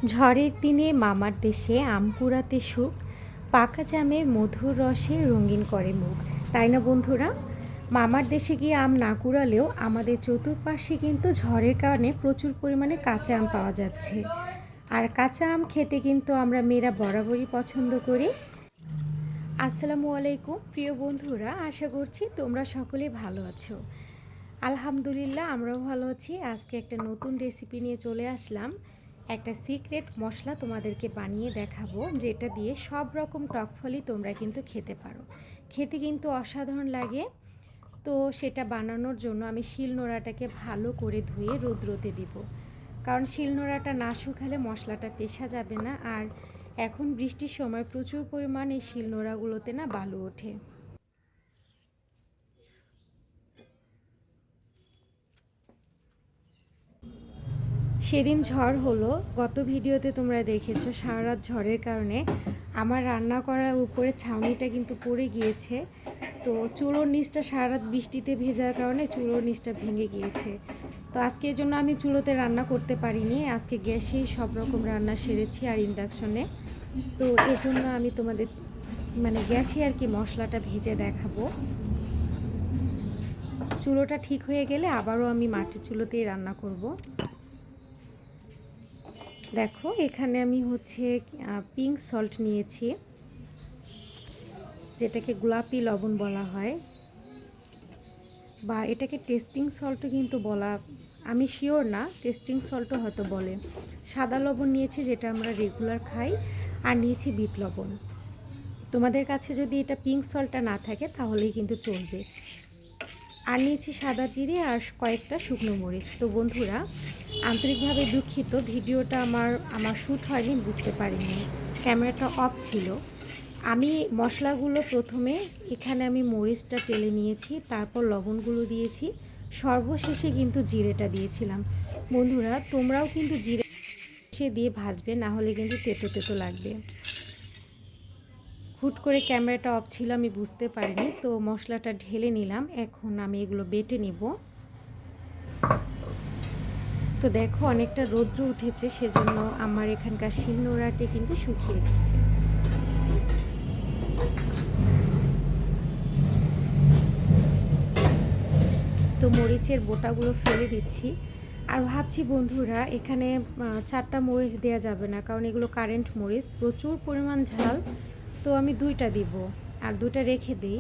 ঝড়ের দিনে মামার দেশে আম কুড়াতে সুখ, পাকা জামের মধুর রসে রঙিন করে মুখ। তাই না বন্ধুরা? মামার দেশে গিয়ে আম না কুড়ালেও আমাদের চতুর্পাশে কিন্তু ঝড়ের কারণে প্রচুর পরিমাণে কাঁচা আম পাওয়া যাচ্ছে। আর কাঁচা আম খেতে কিন্তু আমরা মেয়েরা বরাবরই পছন্দ করি। আসসালামু আলাইকুম প্রিয় বন্ধুরা, আশা করছি তোমরা সকলে ভালো আছো। আলহামদুলিল্লাহ আমরাও ভালো আছি। আজকে একটা নতুন রেসিপি নিয়ে চলে আসলাম। একটা সিক্রেট মশলা তোমাদেরকে বানিয়ে দেখাবো, যেটা দিয়ে সব রকম টক ফলই তোমরা কিন্তু খেতে পারো। খেতে কিন্তু অসাধারণ লাগে। তো সেটা বানানোর জন্য আমি শিলনোড়াটাকে ভালো করে ধুয়ে রোদ্রতে দিব, কারণ শিলনোড়াটা না শুকালে মশলাটা পেশা যাবে না। আর এখন বৃষ্টির সময় প্রচুর পরিমাণ এই শিলনোড়াগুলোতে না বালু ওঠে। সেদিন ঝড় হলো, গত ভিডিওতে তোমরা দেখেছো। সারা রাত ঝড়ের কারণে আমার রান্না করার উপরে ছাউনিটা কিন্তু পড়ে গিয়েছে। তো চুলোর নিচটা সারা রাত বৃষ্টিতে ভেজার কারণে চুলোর নিচটা ভেঙে গিয়েছে। তো আজকে এর জন্য আমি চুলোতে রান্না করতে পারিনি, আজকে গ্যাসেই সব রকম রান্না সেরেছি আর ইন্ডাকশনে। তো এজন্য আমি তোমাদের গ্যাসে আর কি মশলাটা ভেজে দেখাবো। চুলোটা ঠিক হয়ে গেলে আবারও আমি মাটির চুলোতেই রান্না করব। দেখো এখানে আমি পিঙ্ক সল্ট নিয়েছি, যেটাকে গোলাপি লবণ বলা হয়, বা এটাকে টেস্টিং সল্টও কিন্তু বলা, আমি শিওর না, টেস্টিং সল্টও হয়তো বলে। সাদা লবণ নিয়েছি, যেটা আমরা রেগুলার খাই, আর নিয়েছি বিট লবণ। তোমাদের কাছে যদি এটা পিঙ্ক সল্টটা না থাকে তাহলেই কিন্তু চলবে। আর নিয়েছি সাদা জিরে আর কয়েকটা শুকনো মরিচ। তো বন্ধুরা, আন্তরিকভাবে দুঃখিত, ভিডিওটা আমার শ্যুট হয়নি, বুঝতে পারিনি, ক্যামেরাটা অফ ছিল। আমি মশলাগুলো প্রথমে এখানে আমি মরিচটা টেলে নিয়েছি, তারপর লবণগুলো দিয়েছি, সর্বশেষে কিন্তু জিরেটা দিয়েছিলাম। বন্ধুরা, তোমরাও কিন্তু জিরে দিয়ে ভাজবে, না হলে কিন্তু তেতো তেতো লাগবে। হুট করে ক্যামেরাটা অফ ছিল, আমি বুঝতে পারিনি। তো মশলাটা ঢেলে নিলাম, এখন আমি এগুলো বেটে নিব। তো দেখো অনেকটা রৌদ্র উঠেছে, সেজন্য আমার এখানকার শিলনোড়াটি কিন্তু শুকিয়ে গেছে। তো মরিচের বোটাগুলো ফেলে দিচ্ছি। আর ভাবছি বন্ধুরা, এখানে 4টা মরিচ দেওয়া যাবে না, কারণ এগুলো কারেন্ট মরিচ, প্রচুর পরিমাণ ঝাল। তো আমি 2টা দিব, আর 2টা রেখে দিই।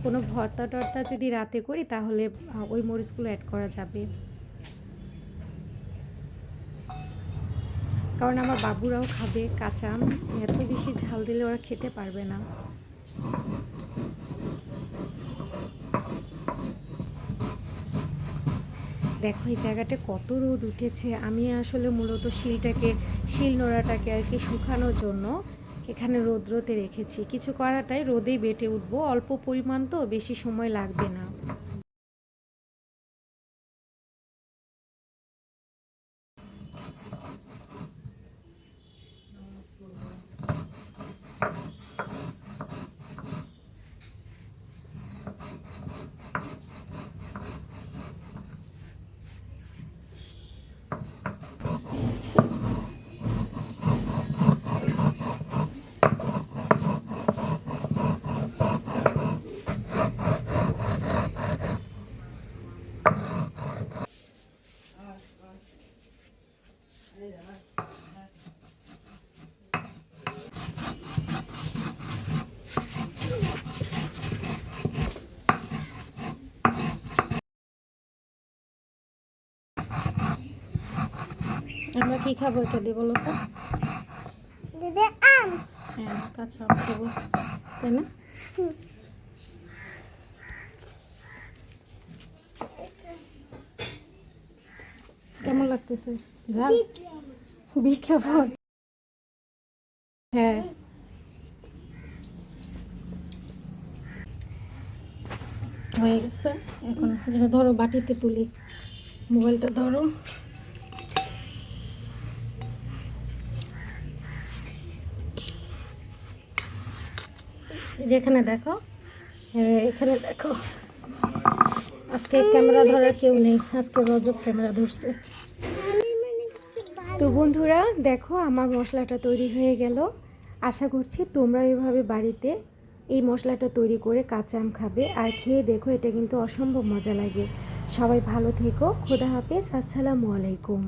কোনো ভর্তা টর্তা যদি রাতে করি তাহলে ওই মরিচগুলো অ্যাড করা যাবে, কারণ আমার বাবুরাও খাবে কাঁচা আম। এত বেশি ঝাল দিলে ওরা খেতে পারবে না। দেখো এই জায়গাটা কত রোদ উঠেছে। আমি আসলে মূলত শিলনোড়াটাকে আর কি শুকানোর জন্য এখানে রোদ্রতে রেখেছি। কিছু করাটাই, রোদেই বেটে উঠবো, অল্প পরিমাণ তো, বেশি সময় লাগবে না। আমরা কি খাবো এটা দিয়ে বলো তো? আম। হ্যাঁ, কাঁচা আম খাবো, তাই না? কেমন লাগতেছে? ঝাল? বিট লবণ? হ্যাঁ। হয়ে গেছে। এখন এটা ধরো, বাটিতে তুলি, মোবাইলটা ধরো। যেখানে দেখো, হ্যাঁ এখানে দেখো, আজকে ক্যামেরা ধরার কেউ নেই, আজকে রজব ক্যামেরা ধরছে। তো বন্ধুরা দেখো আমার মশলাটা তৈরি হয়ে গেল। আশা করছি তোমরা এভাবে বাড়িতে এই মশলাটা তৈরি করে কাঁচা আম খাবে আর খেয়ে দেখো, এটা কিন্তু অসম্ভব মজা লাগে। সবাই ভালো থেকো, খোদা হাফেজ, আসসালামু আলাইকুম।